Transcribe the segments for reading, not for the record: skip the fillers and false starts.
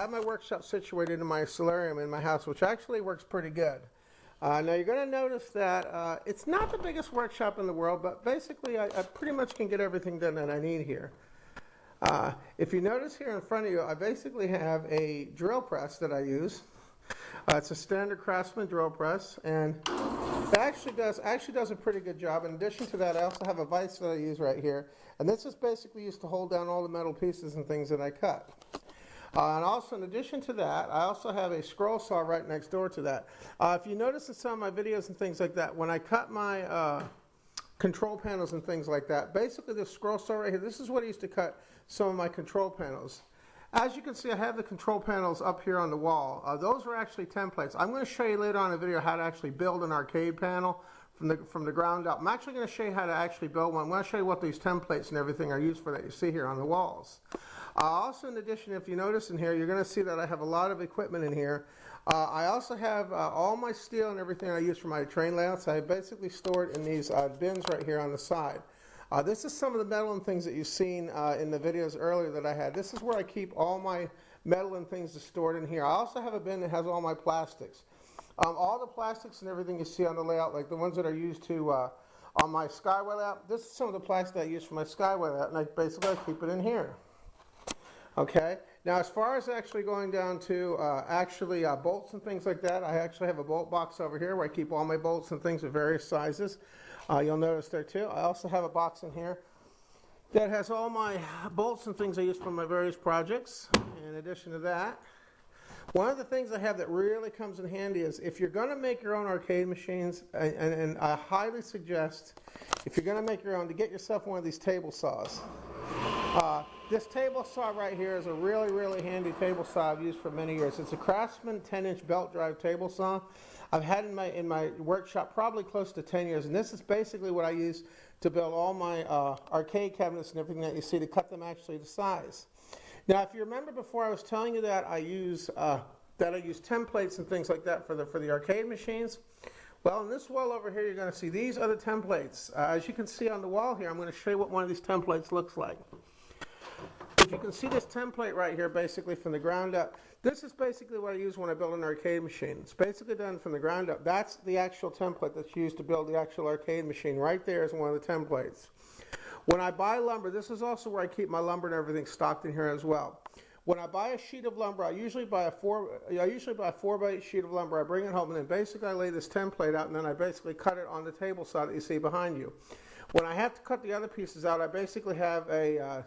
have my workshop situated in my solarium in my house, which actually works pretty good. Now you're going to notice that it's not the biggest workshop in the world, but basically I pretty much can get everything done that I need here. If you notice here in front of you, I basically have a drill press that I use. It's a standard Craftsman drill press, and it actually does a pretty good job. In addition to that, I also have a vise that I use right here, and this is basically used to hold down all the metal pieces and things that I cut. And also, in addition to that, I also have a scroll saw right next door to that. If you notice in some of my videos and things like that, when I cut my control panels and things like that, basically this scroll saw right here, this is what I used to cut some of my control panels. As you can see, I have the control panels up here on the wall. Those are actually templates. I'm going to show you later on in a video how to actually build an arcade panel from the ground up. I'm actually going to show you how to actually build one. I'm going to show you what these templates and everything are used for that you see here on the walls. Also, in addition, if you notice in here, you're going to see that I have a lot of equipment in here. I also have all my steel and everything I use for my train layouts. I basically stored in these bins right here on the side. This is some of the metal and things that you've seen in the videos earlier that I had. This is where I keep all my metal and things stored in here. I also have a bin that has all my plastics. All the plastics and everything you see on the layout, like the ones that are used to on my Skyway layout, this is some of the plastic I use for my Skyway layout, and I basically keep it in here. Okay, now as far as actually going down to bolts and things like that, I actually have a bolt box over here where I keep all my bolts and things of various sizes. You'll notice there too. I also have a box in here that has all my bolts and things I use for my various projects. In addition to that, one of the things I have that really comes in handy is if you're going to make your own arcade machines, and I highly suggest, if you're going to make your own, to get yourself one of these table saws. This table saw right here is a really, really handy table saw I've used for many years. It's a Craftsman 10-inch belt drive table saw. I've had in my workshop probably close to 10 years, and this is basically what I use to build all my arcade cabinets and everything that you see, to cut them actually to size. Now, if you remember before, I was telling you that I use templates and things like that for the arcade machines. Well, in this wall over here, you're going to see these other templates. As you can see on the wall here, I'm going to show you what one of these templates looks like. If you can see this template right here, basically from the ground up, this is basically what I use when I build an arcade machine. It's basically done from the ground up. That's the actual template that's used to build the actual arcade machine. Right there is one of the templates. When I buy lumber, this is also where I keep my lumber and everything stocked in here as well. When I buy a sheet of lumber, I usually buy a 4x8 sheet of lumber. I bring it home, and then basically I lay this template out, and then I basically cut it on the table saw that you see behind you. When I have to cut the other pieces out, I basically have a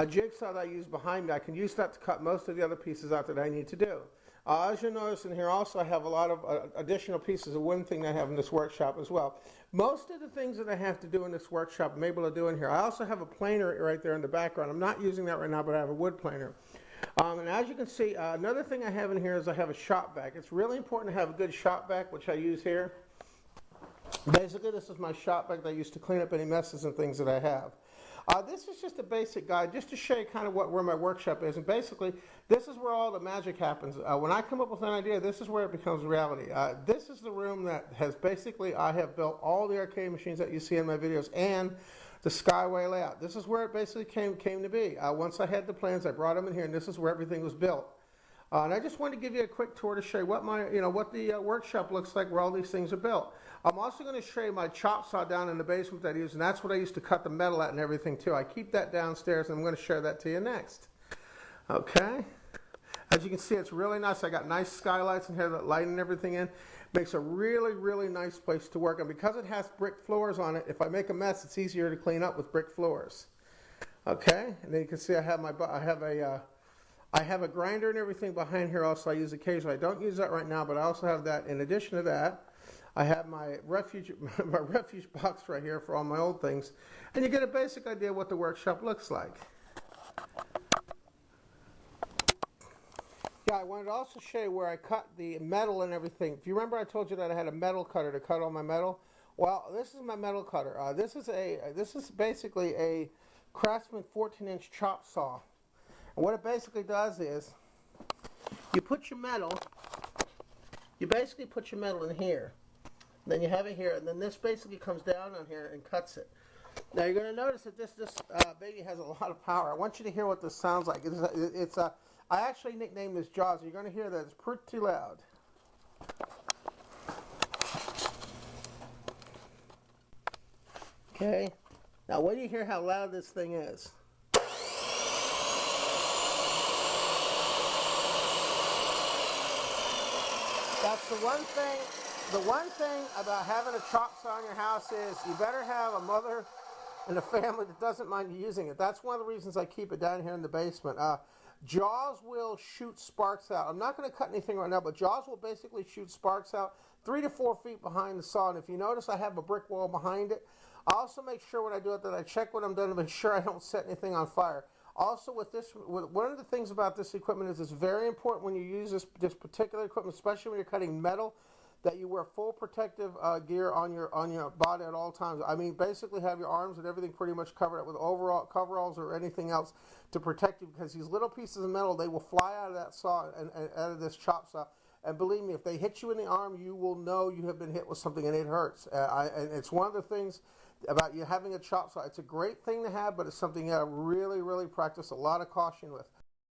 jigsaw that I use behind me. I can use that to cut most of the other pieces out that I need to do. As you'll notice in here also, I have a lot of additional pieces of wood thing that I have in this workshop as well. Most of the things that I have to do in this workshop I'm able to do in here. I also have a planer right there in the background. I'm not using that right now, but I have a wood planer. And as you can see, another thing I have in here is I have a shop vac. It's really important to have a good shop vac, which I use here. Basically, this is my shop vac that I use to clean up any messes and things that I have. This is just a basic guide just to show you kind of where my workshop is. And basically, this is where all the magic happens. When I come up with an idea, this is where it becomes reality. This is the room that has basically, I have built all the arcade machines that you see in my videos and the Skyway layout. This is where it basically came to be. Once I had the plans, I brought them in here, and this is where everything was built. And I just wanted to give you a quick tour to show you what what the workshop looks like, where all these things are built. I'm also going to show you my chop saw down in the basement that I use, and that's what I used to cut the metal at and everything too. I keep that downstairs, and I'm going to show that to you next. Okay. As you can see, it's really nice. I got nice skylights in here that lighten everything in. Makes a really, really nice place to work. And because it has brick floors on it, if I make a mess, it's easier to clean up with brick floors. Okay. And then you can see I have a grinder and everything behind here also I use occasionally. I don't use that right now, but I also have that. In addition to that, I have my refuge box right here for all my old things. And you get a basic idea of what the workshop looks like. Yeah, I wanted to also show you where I cut the metal and everything. If you remember, I told you that I had a metal cutter to cut all my metal. Well, this is my metal cutter. This is basically a Craftsman 14-inch chop saw. And what it basically does is, you basically put your metal in here. Then you have it here, and then this basically comes down on here and cuts it. Now you're going to notice that this baby has a lot of power. I want you to hear what this sounds like. I actually nicknamed this Jaws. You're going to hear that it's pretty loud. Okay. Now, wait till you hear how loud this thing is. That's the one thing. The one thing about having a chop saw in your house is you better have a mother and a family that doesn't mind you using it. That's one of the reasons I keep it down here in the basement. Jaws will shoot sparks out. I'm not going to cut anything right now, but Jaws will basically shoot sparks out 3 to 4 feet behind the saw. And if you notice, I have a brick wall behind it. I also make sure when I do it that I check when I'm done to make sure I don't set anything on fire. Also, one of the things about this equipment is it's very important when you use this particular equipment, especially when you're cutting metal, that you wear full protective gear on your body at all times. I mean, basically have your arms and everything pretty much covered up with coveralls or anything else to protect you, because these little pieces of metal, they will fly out of that saw and out of this chop saw. And believe me, if they hit you in the arm, you will know you have been hit with something, and it hurts. And it's one of the things about you having a chop saw. It's a great thing to have, but it's something you got to really, really practice a lot of caution with.